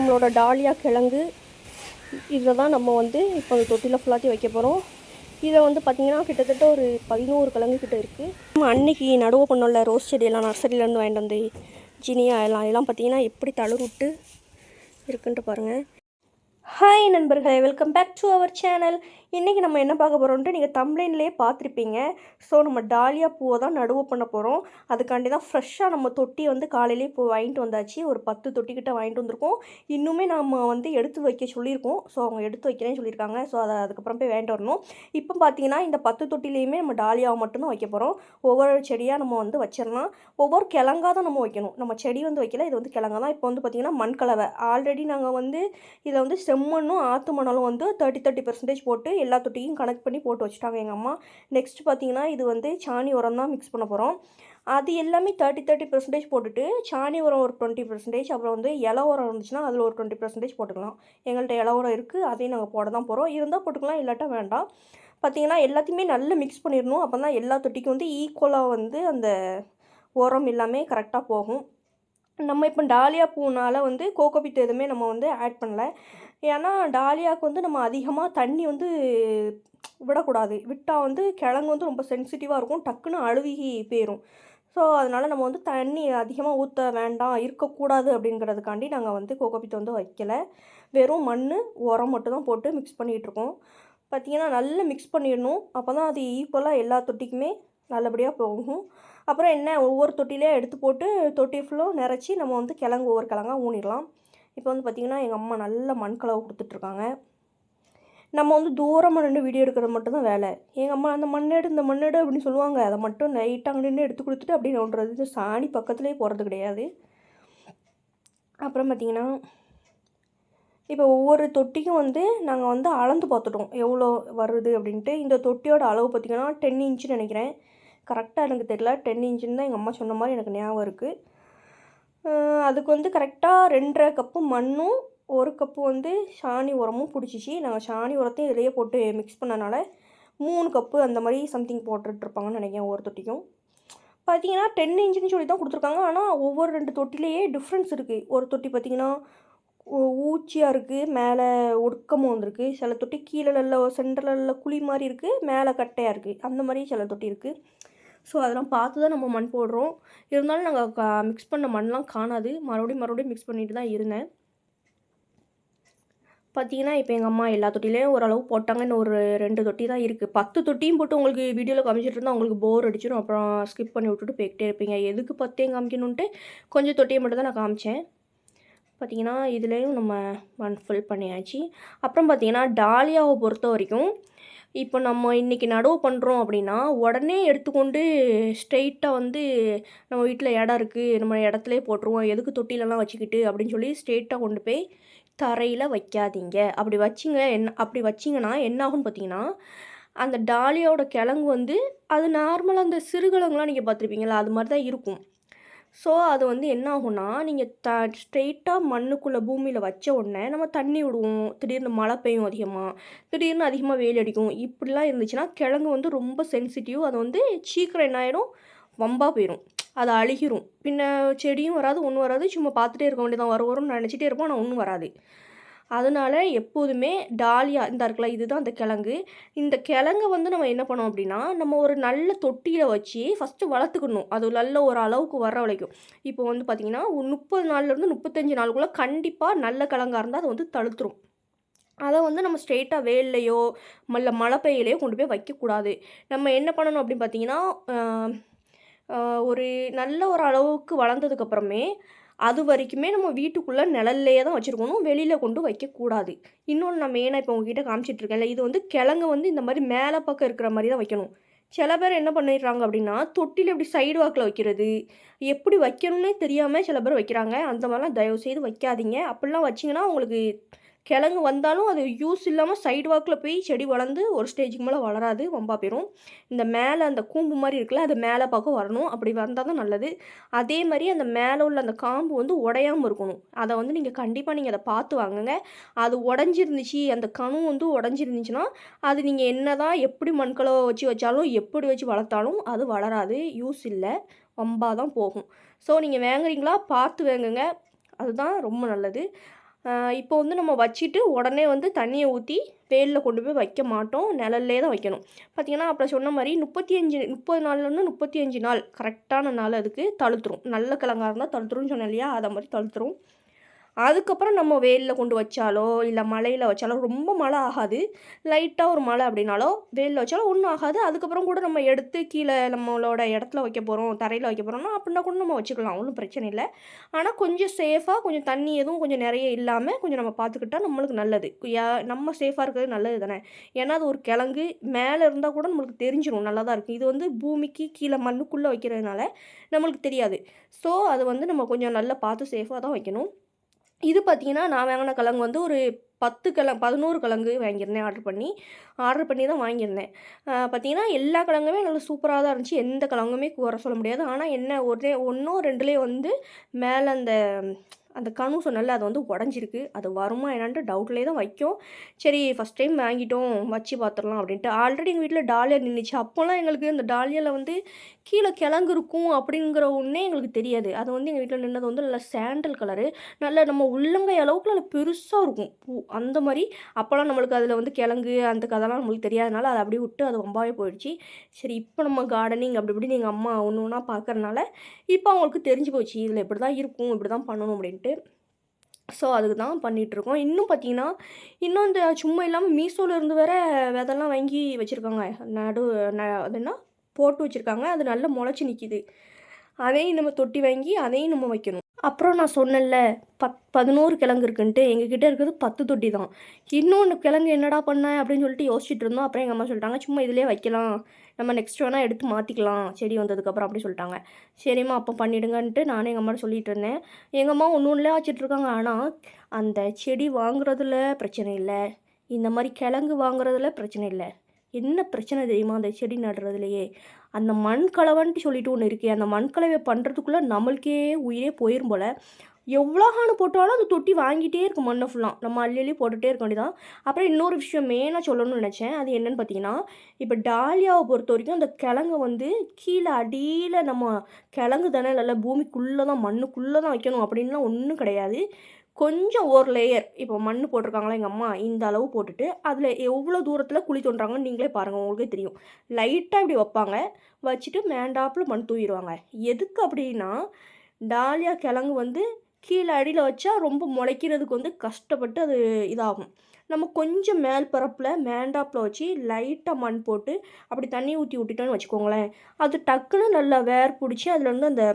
நம்மளோட டாலியா கிழங்கு இதை தான் நம்ம வந்து இப்போ அந்த தொட்டியில் ஃபுல்லாத்தையும் வைக்க போகிறோம். இதை வந்து பார்த்திங்கன்னா கிட்டத்தட்ட ஒரு 11 கிழங்கு கிட்டே இருக்குது. நம்ம அன்னைக்கு நடுவு பண்ணோம்ல ரோஸ் செடியெல்லாம் நர்சரியிலேருந்து வாங்கிட்டு வந்து ஜினியா எல்லாம் பார்த்திங்கன்னா எப்படி தளர்விட்டு இருக்குன்ட்டு பாருங்கள். ஹாய் நண்பர்களே, welcome back to our channel. இன்றைக்கி நம்ம என்ன பார்க்க போகிறோன்ட்டு நீங்கள் தம்ப்லைன்லேயே பார்த்துருப்பீங்க. ஸோ நம்ம டாலியா பூவை தான் நடுவு பண்ண போகிறோம். அதுக்காண்டி தான் ஃப்ரெஷ்ஷாக நம்ம தொட்டி வந்து காலையிலே இப்போ வாங்கிட்டு வந்தாச்சு. ஒரு 10 தொட்டிக்கிட்ட வாங்கிட்டு வந்திருக்கோம். இன்னுமே நம்ம வந்து எடுத்து வைக்க சொல்லியிருக்கோம். ஸோ அவங்க எடுத்து வைக்கிறேன்னு சொல்லியிருக்காங்க. ஸோ அதை அதுக்கப்புறம் போய் வாங்கிட்டு வரணும். இப்போ பார்த்தீங்கன்னா இந்த 10 தொட்டிலையுமே நம்ம டாலியாவை மட்டும்தான் வைக்க போகிறோம். ஒவ்வொரு செடியாக நம்ம வந்து வச்சிடலாம். ஒவ்வொரு கிழங்காக தான் நம்ம வைக்கணும். நம்ம செடி வந்து வைக்கல, இது வந்து கிழங்கா தான். இப்போ வந்து பார்த்திங்கன்னா மண்கலவை ஆல்ரெடி நாங்கள் வந்து இதை வந்து செம்மண்ணும் ஆற்று மணலும் வந்து 30% போட்டு எல்லா தொட்டியும் கனெக்ட் பண்ணி போட்டு வச்சுட்டாங்க எங்கள் அம்மா. நெக்ஸ்ட் பார்த்திங்கன்னா இது வந்து சாணி உரம் தான் மிக்ஸ் பண்ண போகிறோம். அது எல்லாமே 30% போட்டுட்டு சாணி உரம் ஒரு 20%, அப்புறம் வந்து இலை உரம் இருந்துச்சுன்னா அதில் ஒரு 20% போட்டுக்கலாம். எங்கள்கிட்ட இலை உரம் இருக்குது, அதையும் நாங்கள் போட தான் போகிறோம். இருந்தால் போட்டுக்கலாம், இல்லாட்டா வேண்டாம். பார்த்திங்கன்னா எல்லாத்தையுமே நல்லா மிக்ஸ் பண்ணிடணும். அப்போ தான் எல்லா தொட்டிக்கும் வந்து ஈக்குவலாக வந்து அந்த உரம் எல்லாமே கரெக்டாக போகும். நம்ம இப்போ டாலியா பூனால் வந்து கோகோபிட் எதுவுமே நம்ம வந்து ஆட் பண்ணல. ஏன்னா டாலியாவுக்கு வந்து நம்ம அதிகமாக தண்ணி வந்து விடக்கூடாது. விட்டால் வந்து கிழங்கு வந்து ரொம்ப சென்சிட்டிவாக இருக்கும், டக்குன்னு அழுகி போயிடும். ஸோ அதனால் நம்ம வந்து தண்ணி அதிகமாக ஊற்ற வேண்டாம், இருக்கக்கூடாது அப்படிங்கிறதுக்காண்டி நாங்கள் வந்து கோகோபிட் வந்து வைக்கலை. வெறும் மண் உரம் மட்டும் தான் போட்டு மிக்ஸ் பண்ணிகிட்ருக்கோம். பார்த்திங்கன்னா நல்லா மிக்ஸ் பண்ணிடணும். அப்போ தான் அது ஈக்குவலாக எல்லா தொட்டிக்குமே நல்லபடியாக போகும். அப்புறம் என்ன, ஒவ்வொரு தொட்டிலே எடுத்து போட்டு தொட்டி ஃபுல்லும் நிறச்சி நம்ம வந்து கிழங்கு ஒவ்வொரு கிழங்காக ஊனிடலாம். இப்போ வந்து பார்த்திங்கன்னா எங்கள் அம்மா நல்ல மண்கலவை கொடுத்துட்ருக்காங்க. நம்ம வந்து தூரமாக நின்று வீடியோ எடுக்கிறது மட்டும்தான் வேலை. எங்கள் அம்மா அந்த மண்ணெடு இந்த மண்ணெடு அப்படின்னு சொல்லுவாங்க. அதை மட்டும் லைட்டாக நின்று எடுத்து கொடுத்துட்டு அப்படி நோண்டுறது. சாணி பக்கத்துலேயே போகிறது கிடையாது. அப்புறம் பார்த்திங்கன்னா இப்போ ஒவ்வொரு தொட்டிக்கும் வந்து நாங்கள் வந்து அளந்து பார்த்துட்டோம் எவ்வளோ வருது அப்படின்ட்டு. இந்த தொட்டியோட அளவு பார்த்திங்கன்னா 10 இன்ச்சுன்னு நினைக்கிறேன். கரெக்டாக எனக்கு தெரியல, 10 இன்ச்சுன்னு தான் எங்கள் அம்மா சொன்ன மாதிரி எனக்கு ஞாபகம் இருக்குது. அதுக்கு வந்து கரெக்டாக 2.5 கப்பு மண்ணும் 1 கப்பு வந்து சாணி உரமும் பிடிச்சிச்சு. நாங்கள் சாணி உரத்தையும் இதிலேயே போட்டு மிக்ஸ் பண்ணனால 3 கப்பு அந்த மாதிரி சம்திங் போட்டுட்ருப்பாங்கன்னு நினைக்கிறேன் ஒவ்வொரு தொட்டிக்கும். பார்த்திங்கன்னா 10 இன்ச்சுன்னு சொல்லி தான் கொடுத்துருக்காங்க. ஆனால் ஒவ்வொரு 2 தொட்டிலேயே டிஃப்ரென்ஸ் இருக்குது. ஒரு தொட்டி பார்த்திங்கன்னா ஊச்சியாக இருக்குது, மேலே ஒடுக்கமாக வந்திருக்கு. சில தொட்டி கீழே நல்ல சென்டரில் குழி மாதிரி இருக்குது, மேலே கட்டையாக இருக்குது. அந்த மாதிரி சில தொட்டி இருக்குது. ஸோ அதெல்லாம் பார்த்து தான் நம்ம மண் போடுறோம். இருந்தாலும் நாங்கள் மிக்ஸ் பண்ண மண்ணெலாம் காணாது. மறுபடியும் மிக்ஸ் பண்ணிட்டு தான் இருந்தேன். பார்த்திங்கன்னா இப்போ எங்கள் அம்மா எல்லா தொட்டிலையும் ஓரளவு போட்டாங்க. இன்னும் ஒரு 2 தொட்டி தான் இருக்குது. 10 தொட்டியும் போட்டு உங்களுக்கு வீடியோவில் காமிச்சிட்டு இருந்தால் உங்களுக்கு போர் அடிச்சிடும். அப்புறம் ஸ்கிப் பண்ணி விட்டுட்டு போய்கிட்டே இருப்பீங்க. எதுக்கு 10 காமிக்கணுன்ட்டு கொஞ்சம் தொட்டியை மட்டும் தான் நான் காமிச்சேன். பார்த்திங்கன்னா இதுலேயும் நம்ம மண் ஃபில் பண்ணியாச்சு. அப்புறம் பார்த்திங்கன்னா டாலியாவை பொறுத்த வரைக்கும் இப்போ நம்ம இன்றைக்கி நடவு பண்ணுறோம் அப்படின்னா உடனே எடுத்துக்கொண்டு ஸ்ட்ரெயிட்டாக வந்து நம்ம வீட்டில் இடம் இருக்குது, நம்ம இடத்துலே போட்டுருவோம், எதுக்கு தொட்டிலெலாம் வச்சுக்கிட்டு அப்படின்னு சொல்லி ஸ்ட்ரெயிட்டாக கொண்டு போய் தரையில் வைக்காதீங்க. அப்படி வச்சிங்கன்னா என்ன ஆகும்னு பார்த்திங்கன்னா அந்த டாலியாவோட கிழங்கு வந்து அது நார்மலாக அந்த சிறுகிழங்குலாம் நீங்கள் பார்த்துருப்பீங்களா, அது மாதிரி தான் இருக்கும். ஸோ அது வந்து என்ன ஆகும்னா, நீங்கள் ஸ்ட்ரெயிட்டாக மண்ணுக்குள்ளே பூமியில் வச்ச உடனே நம்ம தண்ணி விடுவோம், திடீர்னு மழை பெய்யும் திடீர்னு அதிகமாக வெயில் அடிக்கும். இப்படிலாம் இருந்துச்சுன்னா கிழங்கு வந்து ரொம்ப சென்சிட்டிவ். அது வந்து சீக்கிரம் என்ன ஆகிடும், வம்பாக போயிடும், அது அழுகிரும். பின்ன செடியும் வராது, ஒன்றும் வராது. சும்மா பார்த்துட்டே இருக்க வேண்டியதான், வரும்னு நினச்சிட்டே இருப்போம், ஆனால் ஒன்றும் வராது. அதனால் எப்போதுமே டாலியா இந்த இருக்கலாம், இதுதான் அந்த கிழங்கு. இந்த கிழங்கை வந்து நம்ம என்ன பண்ணோம் அப்படின்னா, நம்ம ஒரு நல்ல தொட்டியில் வச்சு ஃபஸ்ட்டு வளர்த்துக்கணும். அது நல்ல ஒரு அளவுக்கு வர வரைக்கும். இப்போ வந்து பார்த்திங்கன்னா 30 நாள்லேருந்து 35 நாளுக்குள்ளே கண்டிப்பாக நல்ல கிழங்கா இருந்தால் அது வந்து தழுத்துரும். அதை வந்து நம்ம ஸ்ட்ரெயிட்டாக வெயில்லையோ இல்லை மழை பெய்யலையோ கொண்டு போய் வைக்கக்கூடாது. நம்ம என்ன பண்ணணும் அப்படின்னு பார்த்திங்கன்னா, ஒரு நல்ல ஒரு அளவுக்கு வளர்ந்ததுக்கப்புறமே அது வரைக்குமே நம்ம வீட்டுக்குள்ளே நிழல்லையே தான் வச்சுருக்கணும், வெளியில் கொண்டு வைக்கக்கூடாது. இன்னொன்று நான் மெயினாக இப்போ உங்ககிட்ட காமிச்சிட்ருக்கேன்ல, இது வந்து கிழங்கு வந்து இந்த மாதிரி மேலே பக்கம் இருக்கிற மாதிரி தான் வைக்கணும். சில பேர் என்ன பண்ணிடுறாங்க அப்படின்னா தொட்டியில் இப்படி சைடு வாக்கில் வைக்கிறது, எப்படி வைக்கணும்னே தெரியாமல் சில பேர் வைக்கிறாங்க. அந்த மாதிரிலாம் தயவுசெய்து வைக்காதீங்க. அப்படிலாம் வச்சிங்கன்னா உங்களுக்கு கிழங்கு வந்தாலும் அது யூஸ் இல்லாமல் சைடு வாக்கில் போய் செடி வளர்ந்து ஒரு ஸ்டேஜுக்கு மேலே வளராது, வம்பா போயிடும். இந்த மேலே அந்த கூம்பு மாதிரி இருக்குல்ல, அது மேலே பக்கம் வரணும். அப்படி வந்தால் தான் நல்லது. அதே மாதிரி அந்த மேலே உள்ள அந்த காம்பு வந்து உடையாமல் இருக்கணும். அதை வந்து நீங்கள் கண்டிப்பாக அதை பார்த்து வாங்குங்க. அது உடஞ்சிருந்துச்சு, அந்த கணு வந்து உடஞ்சிருந்துச்சுன்னா அது நீங்கள் என்ன தான் எப்படி மண்கலவை வச்சாலும் எப்படி வச்சு வளர்த்தாலும் அது வளராது, யூஸ் இல்லை, வம்பாக தான் போகும். ஸோ நீங்கள் வாங்குறீங்களா பார்த்து வாங்குங்க, அதுதான் ரொம்ப நல்லது. இப்போ வந்து நம்ம வச்சுட்டு உடனே வந்து தண்ணியை ஊற்றி வெயிலில் கொண்டு போய் வைக்க மாட்டோம். நிழல்லே தான் வைக்கணும். பார்த்தீங்கன்னா, அப்புறம் சொன்ன மாரி 30 நாள்லேருந்து 35 நாள் கரெக்டான நாள் அதுக்கு தழுத்துரும். நல்ல கிழங்கா இருந்தால் தழுத்துரும்னு சொன்னேன் இல்லையா? அதை மாரி தழுத்துரும். அதுக்கப்புறம் நம்ம வெயில்ல கொண்டு வச்சாலோ, இல்ல மழையில வச்சாலோ ரொம்ப மழை ஆகாது. லைட்டா ஒரு மழை அப்படின்னாலோ, வெயில்ல வச்சாலும் ஒண்ணும் ஆகாது. அதுக்கப்புறம் கூட நம்ம எடுத்து கீழ நம்மளோட இடத்துல வைக்க போறோம், தரையில வைக்க போறோம்னா, அப்படின்னா கூட நம்ம வச்சுக்கலாம். ஒண்ணும் பிரச்சனை இல்ல. ஆனா கொஞ்சம் சேஃபா, கொஞ்சம் தண்ணி எதுவும் கொஞ்சம் நெறைய இல்லாம, கொஞ்சம் நம்ம பார்த்துக்கிட்டா நம்மளுக்கு நல்லது. நம்ம சேஃபா இருக்கிறது நல்லது தானே! ஏன்னா, அது ஒரு கிழங்கு மேல இருந்தா கூட நம்மளுக்கு தெரிஞ்சிரும். நல்லா தான் இருக்கு. இது வந்து பூமிக்கு கீழ மண்ணுக்குள்ள வைக்கிறதுனால, நம்மளுக்கு தெரியாது. ஸோ, அது வந்து நம்ம கொஞ்சம் நல்லா பார்த்து சேஃபா தான் வைக்கணும். இது பார்த்தீங்கன்னா, நான் வாங்குன கிழங்கு வந்து ஒரு 11 கிழங்கு வாங்கியிருந்தேன் ஆர்டர் பண்ணி தான் வாங்கியிருந்தேன். பார்த்தீங்கன்னா, எல்லா கிழங்குமே நல்லா சூப்பரா தான் இருந்துச்சு. எந்த கிழங்குமே குறை சொல்ல முடியாது. ஆனா என்ன ஒரே 1ஓ 2லயோ வந்து மேல அந்த அந்த கணு சொன்னேன்ல, அது வந்து உடைஞ்சிருக்கு. அது வருமா என்னான்ட்டு டவுட்லயே தான் வைக்கும். சரி ஃபர்ஸ்ட் டைம் வாங்கிட்டோம், வச்சு பார்த்துரலாம் அப்படின்ட்டு. ஆல்ரெடி எங்க வீட்ல டாலியா நின்னுச்சு. அப்போலாம் எங்களுக்கு அந்த டாலியால வந்து கீழ கிழங்கு இருக்கும் அப்படிங்கிற ஒண்ணே எங்களுக்கு தெரியாது. அது வந்து எங்க வீட்ல நின்னது வந்து நல்லா சாண்டல் கலரு. நல்ல நம்ம உள்ளங்கை அளவுக்கு நல்ல பெருசா இருக்கும் பூ. அந்த மாரி அப்போலாம் நம்மளுக்கு அதில வந்து கிழங்கு அந்த கதைலாம் நம்மளுக்கு தெரியாதனால, அத அப்படியே விட்டு அது வம்பாவே போயிடுச்சு. சரி இப்போ நம்ம கார்டனிங் அப்படி இப்படின்னு எங்க அம்மா ஒண்ணு ஒண்ணா பார்க்கறனால, இப்போ அவங்களுக்கு தெரிஞ்சு போச்சு. இதில இப்படிதான் இருக்கும், இப்படிதான் பண்ணணும் அப்படின்ட்டு. ஸோ, அதுக்கு தான் பண்ணிட்டுருக்கோம். இன்னும் பார்த்தீங்கன்னா, இன்னும் இந்த சும்மா இல்லாம மீஷோல இருந்து வேற விதைலாம் வாங்கி வச்சிருக்காங்க. அது என்ன போட்டு வச்சிருக்காங்க. அது நல்லா முளைச்சு நிக்கிது. அதையும் நம்ம தொட்டி வாங்கி அதையும் நம்ம வைக்கணும். அப்புறம் நான் சொன்னேன்ல, 11 கிழங்கு இருக்குன்ட்டு, எங்ககிட்ட இருக்கிறது 10 தொட்டி தான். இன்னொன்னு கிழங்கு என்னடா பண்ண? அப்படின்னு சொல்லிட்டு யோசிச்சுட்டு இருந்தோம். அப்புறம் எங்க அம்மா சொல்லிட்டாங்க, "சும்மா இதிலயே வைக்கலாம். நம்ம நெக்ஸ்ட் வேணா எடுத்து மாத்திக்கலாம். செடி வந்ததுக்கப்புறம்." அப்படி சொல்லிட்டாங்க. சரிம்மா அப்போ பண்ணிடுங்கன்ட்டு நானும் எங்க அம்மாட்ட சொல்லிட்டு இருந்தேன். எங்க அம்மா ஒண்ணு ஒண்ணுலயே வச்சுட்டு இருக்காங்க. ஆனா, அந்த செடி வாங்குறதுல பிரச்சனை இல்ல. இந்த மாரி கிழங்கு வாங்குறதுல பிரச்சனை இல்ல. என்ன பிரச்சனை தெரியுமா? அந்த செடி நடுறதுலயே. அந்த மண் கலவன்ட்டு சொல்லிட்டு ஒண்ணு இருக்கே, அந்த மண் கலவைய பண்றதுக்குள்ள நம்மளுக்கே உயிரே போயிரும் போல. எவ்வளோ ஹானு போட்டாலும் அந்த தொட்டி வாங்கிட்டே இருக்கும் மண்ண ஃபுல்லா. நம்ம அள்ளி அள்ளி போட்டுட்டே இருக்க வேண்டியதான். அப்புறம் இன்னொரு விஷயம் மெயினா சொல்லணும்னு நெனச்சேன். அது என்னன்னு பார்த்தீங்கன்னா, இப்ப டாலியாவ பொறுத்தவரைக்கும் அந்த கிழங்க வந்து கீழ அடியில நம்ம கிழங்கு தானே நல்லா பூமிக்குள்ள தான், மண்ணுக்குள்ள தான் வைக்கணும் அப்படின்லாம் ஒண்ணும் கிடையாது. கொஞ்சம் ஒரு லேயர் இப்போ மண்ணு போட்டிருக்காங்களா எங்க அம்மா, இந்த அளவு போட்டுட்டு, அதில எவ்வளோ தூரத்தில குழி தோண்டுறாங்கன்னு நீங்களே பாருங்க. உங்களுக்கே தெரியும். லைட்டா இப்படி வப்பாங்க. வச்சுட்டு மேண்டாப்புல மண் தூவிருவாங்க. எதுக்கு அப்படின்னா, டாலியா கிழங்கு வந்து கீழ அடியில வச்சா ரொம்ப முளைக்கிறதுக்கு வந்து கஷ்டப்பட்டு அது இதாகும். நம்ம கொஞ்சம் மேல் பரப்புல மேண்டாப்புல வச்சு லைட்டா மண் போட்டு, அப்படி தண்ணி ஊத்தி விட்டுட்டோம்னு வச்சுக்கோங்களேன், அது டக்குனு நல்லா வேர் புடிச்சு அதிலருந்து அந்த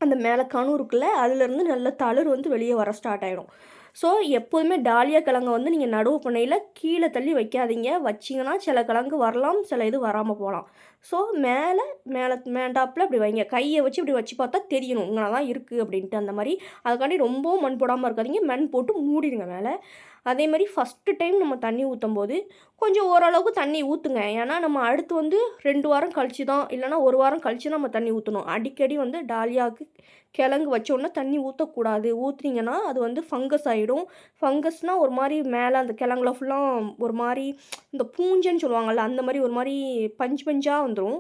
அந்த மேல கணு இருக்குல்ல, அதுலேருந்து நல்ல தளிர் வந்து வெளிய வர ஸ்டார்ட் ஆயிடும். ஸோ, எப்போதுமே டாலியா கிழங்க வந்து நீங்க நடவு பண்ணையில கீழ தள்ளி வைக்காதீங்க. வச்சீங்கன்னா சில கிழங்கு வரலாம், சில இது வராம போலாம். ஸோ, மேல மேண்டாப்புல இப்படி வைங்க. கைய வச்சு இப்படி வச்சு பார்த்தா தெரியணும். இங்கன தான் இருக்கு அப்படின்ட்டு அந்த மாரி. அதுக்காண்டி ரொம்பவும் மண் போடாம இருக்காதீங்க. மண் போட்டு மூடிடுங்க மேல. அதேமாரி ஃபஸ்ட்டு டைம் நம்ம தண்ணி ஊத்தும்போது, கொஞ்சம் ஓரளவுக்கு தண்ணி ஊத்துங்க. ஏன்னா, நம்ம அடுத்து வந்து 2 வாரம் கழிச்சு தான் இல்லன்னா 1 வாரம் கழிச்சு தான் நம்ம தண்ணி ஊத்தணும். அடிக்கடி வந்து டாலியாவுக்கு கிழங்கு வச்சோனே தண்ணி ஊத்தக்கூடாது. ஊத்துனீங்கன்னா, அது வந்து ஃபங்கஸ் ஆயிடும். ஃபங்கஸ்னா ஒரு மாரி மேல அந்த கிழங்குல ஃபுல்லா ஒரு மாரி இந்த பூஞ்சைன்னு சொல்லுவாங்கல்ல, அந்த மாரி ஒரு மாரி பஞ்சு பஞ்சா வந்துரும்.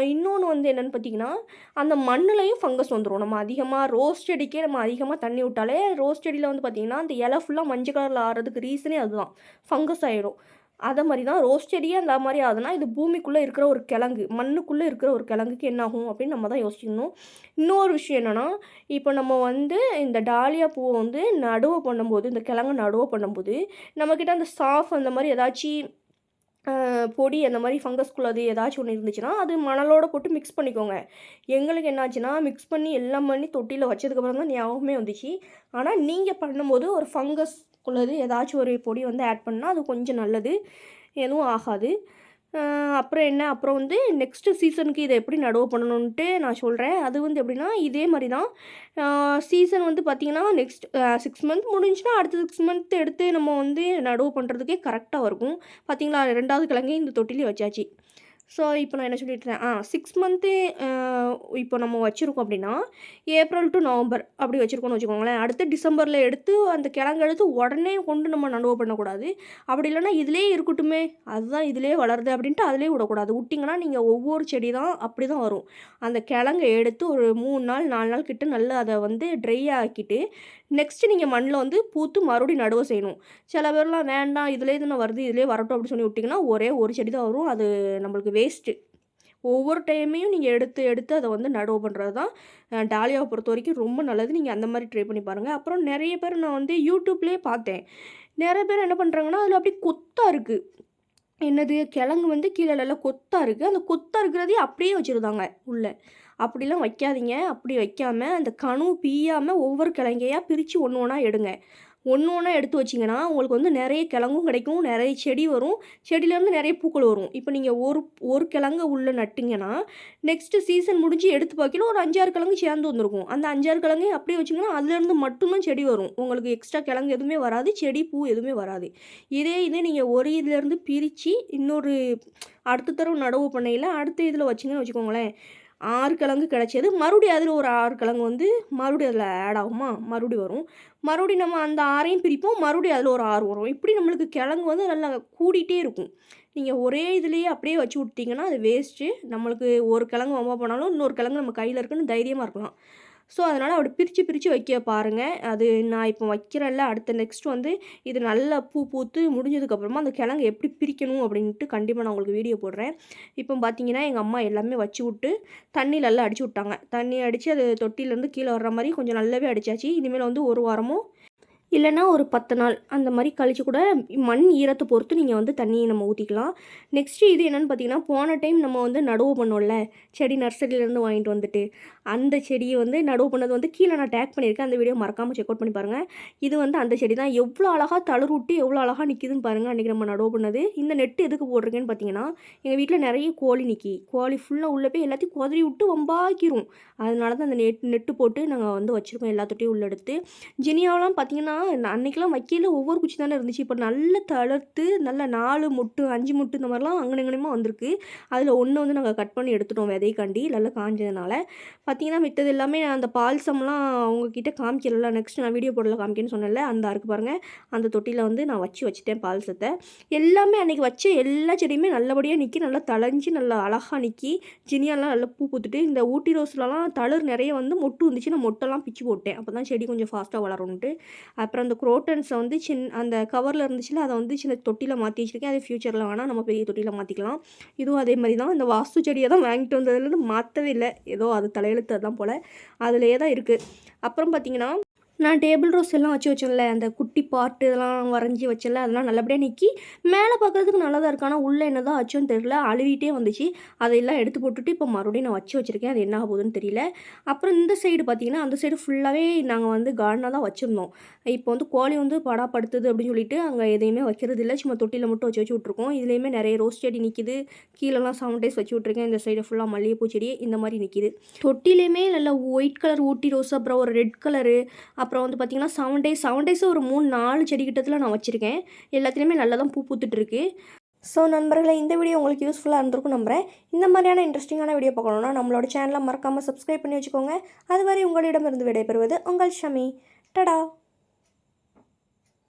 இன்னொன்னு வந்து என்னன்னு பார்த்தீங்கன்னா, அந்த மண்ணுலயும் ஃபங்கஸ் வந்துரும். நம்ம அதிகமா ரோஸ் செடிக்கே நம்ம அதிகமா தண்ணி விட்டாலே, ரோஸ் செடியில வந்து பார்த்தீங்கன்னா, அந்த இலை ஃபுல்லா மஞ்சள் கலர்ல ஆறதுக்கு ரீசனே அதுதான். ஃபங்கஸ் ஆயிடும். அத மாரி தான் ரோஸ் செடியே அந்த மாரி ஆகுதுன்னா, இது பூமிக்குள்ள இருக்கிற ஒரு கிழங்கு. மண்ணுக்குள்ள இருக்கிற ஒரு கிழங்குக்கு என்ன ஆகும் அப்படின்னு நம்ம தான் யோசிக்கணும். இன்னொரு விஷயம் என்னன்னா, இப்போ நம்ம வந்து இந்த டாலியா பூவ வந்து நடவு பண்ணும்போது, இந்த கிழங்கு நடவு பண்ணும்போது, நம்மகிட்ட அந்த சாஃப் அந்த மாரி ஏதாச்சு பொடி அந்த மாரி ஃபங்கஸ்குள்ளது ஏதாச்சும் ஒண்ணு இருந்துச்சுன்னா, அது மணலோட போட்டு மிக்ஸ் பண்ணிக்கோங்க. எங்களுக்கு என்னாச்சுன்னா, மிக்ஸ் பண்ணி எல்லாம் பண்ணி தொட்டியில வச்சதுக்கப்புறம் தான் ஞாபகமே வந்துச்சு. ஆனா, நீங்க பண்ணும்போது ஒரு ஃபங்கஸ் குள்ளது ஏதாச்சும் ஒரு பொடி வந்து ஆட் பண்ணா, அது கொஞ்சம் நல்லது. எதுவும் ஆகாது. அ அப்புறம் வந்து நெக்ஸ்ட்டு சீசனுக்கு இத எப்படி நடவு பண்ணணுன்ட்டு நான் சொல்றேன். அது வந்து எப்படின்னா, இதே மாரி தான். சீசன் வந்து பார்த்தீங்கன்னா, நெக்ஸ்ட் 6 மந்த் முடிஞ்சுச்சுன்னா, அடுத்த 6 மந்த் எடுத்து நம்ம வந்து நடவு பண்ணுறதுக்கே கரெக்ட்டா இருக்கும். பார்த்தீங்களா 2வது கிழங்கையும் இந்த தொட்டியிலே வச்சாச்சு. ஸோ, இப்போ நான் என்ன சொல்லிட்டுருந்தேன், 6 மந்த்து அ இப்போ நம்ம வச்சிருக்கோம் அப்படின்னா, ஏப்ரல் டூ நவம்பர் அப்படி வச்சிருக்கோம்னு வச்சுக்கோங்களேன். அடுத்து டிசம்பர்ல எடுத்து அந்த கிழங்கு எடுத்து உடனே கொண்டு நம்ம நடவு பண்ணக்கூடாது. அப்படி இல்லன்னா, "இதிலேயே இருக்கட்டுமே, அதுதான் இதிலேயே வளருது" அப்படின்ட்டு அதிலேயே விடக்கூடாது. விட்டீங்கன்னா, நீங்க ஒவ்வொரு செடி தான் அப்படி தான் வரும். அந்த கிழங்க எடுத்து ஒரு 3 நாள், 4 நாள் கிட்ட நல்லா அத வந்து ட்ரை ஆக்கிட்டு, நெக்ஸ்ட்டு நீங்கள் மண்ணில் வந்து பூத்து மறுபடியும் நடவு செய்யணும். சில பேர்லாம் வேண்டாம் இதிலே தானே வருது, இதிலே வரட்டும் அப்படின்னு சொல்லி விட்டிங்கன்னா, ஒரே ஒரு செடி தான் வரும். அது நம்மளுக்கு வேஸ்ட்டு. ஒவ்வொரு டைமையும் நீங்க எடுத்து, எடுத்து அத வந்து நடவு பண்றது தான் டாலியாவ பொறுத்தவரைக்கும் ரொம்ப நல்லது. நீங்க அந்த மாரி ட்ரை பண்ணி பாருங்க. அப்புறம் நெறைய பேர் நான் வந்து யூடியூப்லயே பார்த்தேன். நெறைய பேர் என்ன பண்றாங்கன்னா, அதில அப்படியே கொத்தா இருக்கு. என்னது கிழங்கு வந்து கீழ நல்லா கொத்தா இருக்கு. அந்த கொத்தா இருக்கிறதையும் அப்படியே வச்சுருதாங்க உள்ள. அப்படிலாம் வைக்காதீங்க. அப்படி வைக்காம அந்த கணு பிய்யாம ஒவ்வொரு கிழங்கையா பிரிச்சு ஒண்ணு ஒண்ணா எடுங்க. ஒண்ணு ஒண்ணா எடுத்து வச்சீங்கன்னா, உங்களுக்கு வந்து நெறைய கிழங்கும் கிடைக்கும். நெறைய செடி வரும். செடியிலேருந்து நெறைய பூக்கள் வரும். இப்ப நீங்க ஒரு ஒரு கிழங்க உள்ள நட்டீங்கன்னா, நெக்ஸ்ட்டு சீசன் முடிஞ்சு எடுத்து பார்க்கையில ஒரு 5, 6 கிழங்கு சேர்ந்து வந்திருக்கும். அந்த 5, 6 கிழங்கையும் அப்படியே வச்சீங்கன்னா, அதுலேருந்து மட்டும் தான் செடி வரும். உங்களுக்கு எக்ஸ்ட்ரா கிழங்கு எதுவுமே வராது. செடி, பூ எதுவுமே வராது. இதே இது நீங்க ஒரு இதுலேருந்து பிரிச்சு இன்னொரு அடுத்த தடவ நடவு பண்ணையில அடுத்த இதில வச்சீங்கன்னு வச்சுக்கோங்களேன், 6 கிழங்கு கிடைச்சது. மறுபடியும் அதில ஒரு 6 கிழங்கு வந்து மறுபடியும் அதில ஆட் ஆகுமா, மறுபடியும் வரும். மறுபடியும் நம்ம அந்த 6யும் பிரிப்போம். மறுபடியும் அதில ஒரு 6 வரும். இப்படி நம்மளுக்கு கிழங்கு வந்து நல்லா கூடிட்டே இருக்கும். நீங்க ஒரே இதுலயே அப்படியே வச்சு விட்டீங்கன்னா, அது வேஸ்ட்டு. நம்மளுக்கு ஒரு கிழங்கு வம்பா போனாலும், இன்னொரு கிழங்கு நம்ம கையில இருக்குன்னு தைரியமா இருக்கலாம். ஸோ, அதனால அப்படி பிரிச்சு, பிரிச்சு வைக்க பாருங்க. அது நான் இப்போ வைக்கிறேன்ல, அடுத்த நெக்ஸ்ட் வந்து இது நல்லா பூ பூத்து முடிஞ்சதுக்கப்புறமா, அந்த கிழங்கு எப்படி பிரிக்கணும் அப்படின்ட்டு கண்டிப்பா நான் உங்களுக்கு வீடியோ போடுறேன். இப்போ பார்த்தீங்கன்னா, எங்க அம்மா எல்லாமே வச்சு விட்டு, தண்ணி நல்லா அடிச்சு விட்டாங்க. தண்ணி அடிச்சு அது தொட்டியிலேருந்து கீழ வர்ற மாரி கொஞ்சம் நல்லாவே அடிச்சாச்சு. இனிமேல் வந்து 1 வாரமோ இல்லன்னா ஒரு 10 நாள் அந்த மாரி கழிச்சு கூட மண் ஈரத்த பொறுத்து நீங்க வந்து தண்ணிய நம்ம ஊத்திக்கலாம். நெக்ஸ்ட்டு இது என்னன்னு பார்த்தீங்கன்னா, போன டைம் நம்ம வந்து நடவு பண்ணோம்ல, செடி நர்சரியிலேருந்து வாங்கிட்டு வந்துட்டு, அந்த செடிய வந்து நடவு பண்ணது வந்து கீழ நான் டேக் பண்ணியிருக்கேன். அந்த வீடியோ மறக்காம செக் அவுட் பண்ணி பாருங்க. இது வந்து அந்த செடி தான். எவ்வளோ அழகா தளிர்வுட்டு எவ்வளோ அழகா நிக்குதுன்னு பாருங்க. அன்னைக்கு நம்ம நடவு பண்ணது. இந்த நெட் எதுக்கு போட்டிருக்கேன்னு பார்த்தீங்கன்னா, எங்க வீட்ல நெறைய கோழி நிக்கி. கோழி ஃபுல்லா உள்ள போய் எல்லாத்தையும் குதறி விட்டு வம்பாக்கிரும். அதனால தான் அந்த நெட்டு போட்டு நாங்க வந்து வச்சிருக்கோம் எல்லா தொட்டியும் உள்ள எடுத்து. ஜினியாவெல்லாம் பார்த்தீங்கன்னா, அன்னைக்கெல்லாம் வைக்கையில ஒவ்வொரு குச்சி தானே இருந்துச்சு. இப்போ நல்ல தளர்த்து, நல்ல 4 மொட்டு, 5 மொட்டு இந்த மாரிலாம் அங்கன இங்கனமா வந்திருக்கு. அதில 1 வந்து நாங்க கட் பண்ணி எடுத்துட்டோம் விதைக்காண்டி, நல்லா காஞ்சதுனால. பார்த்தீங்கன்னா, மித்தது எல்லாமே அந்த பால்சம்லாம் உங்ககிட்ட காமிக்கலல்ல. நெக்ஸ்ட் நான் வீடியோ போடல காமிக்கேன்னு சொன்னேன்ல, அந்த இருக்கு பாருங்க. அந்த தொட்டியில வந்து நான் வச்சுட்டேன் பால்சத்த. எல்லாமே அன்னைக்கு வச்ச எல்லா செடியுமே நல்லபடியா நிக்கி, நல்லா தழைஞ்சு, நல்லா அழகா நிக்கி, ஜினியாலாம் நல்லா பூ பூத்துட்டு, இந்த ஊட்டி ரோஸ்லலாம் தளிர் நெறைய வந்து மொட்டு வந்துச்சு. நான் மொட்டெல்லாம் பிச்சு போட்டேன். அப்பதான் செடி கொஞ்சம் ஃபாஸ்ட்டா வளரும்ன்ட்டு. அப்புறம் அந்த குரோட்டன்ஸ வந்து அந்த கவர்ல இருந்துச்சுல்ல, அத வந்து சின்ன தொட்டியில மாத்தி வச்சிருக்கேன். அது ஃபியூச்சர்ல வேணா நம்ம பெரிய தொட்டியில மாத்திக்கலாம். இதுவும் அதே மாரி தான். இந்த வாஸ்து செடிய தான் வாங்கிட்டு வந்ததுலேருந்து மாத்தவே இல்ல. ஏதோ அது தலையெழுத்து அதான் போல. அதிலேயே தான் இருக்கு. அப்புறம் பார்த்தீங்கன்னா நான் டேபிள் ரோஸ் எல்லாம் வச்சு வச்சேன்ல, அந்த குட்டி பாட்டு இதெல்லாம் வரைஞ்சி வச்சேன்ல, அதெல்லாம் நல்லபடியா நிக்கி, மேல பார்க்கறதுக்கு நல்லா தான் இருக்கு. ஆனா, உள்ள என்னதான் ஆச்சோன்னு தெரியல. அழுவிட்டே வந்துச்சு. அதையெல்லாம் எடுத்து போட்டுட்டு, இப்போ மறுபடியும் நான் வச்சு வச்சிருக்கேன். அது என்ன ஆக போகுதுன்னு தெரியல. அப்புறம் இந்த சைடு பார்த்தீங்கன்னா, அந்த சைடு ஃபுல்லாவே நாங்க வந்து கார்டனா தான் வச்சிருந்தோம். இப்போ வந்து கோழி வந்து படாப்படுத்துது அப்படின்னு சொல்லிட்டு, அங்க எதையுமே வைக்கிறது இல்ல. சும்மா தொட்டியில மட்டும் வச்சு வச்சு விட்டுருக்கோம். இதுலயுமே நெறைய ரோஸ் செடி நிக்குது. கீழலாம் சவுண்டேஸ் வச்சு விட்டுருக்கேன். இந்த சைடு ஃபுல்லா மல்லிகைப்பூ செடி இந்த மாரி நிக்குது. தொட்டிலையுமே நல்லா ஒயிட் கலர் ஊட்டி ரோஸ், அப்புறம் ஒரு ரெட் கலரு அப்புறம் வந்து பார்த்தீங்கன்னா, 7 டேஸு ஒரு 3, 4 செடி கிட்டத்துல நான் வச்சிருக்கேன். எல்லாத்துலயுமே நல்லா தான் பூ பூத்துட்ருக்கு. ஸோ நண்பர்களே, இந்த வீடியோ உங்களுக்கு யூஸ்ஃபுல்லா இருந்திருக்கும்னு நம்புறேன். இந்த மாதிரியான இன்ட்ரெஸ்டிங்கான வீடியோ பார்க்கணும்னா, நம்மளோட சேனலை மறக்காம சப்ஸ்கிரைப் பண்ணி வச்சுக்கோங்க. அதுவரை உங்களிடமிருந்து விடைபெறுவது உங்கள் ஷமி. டடா!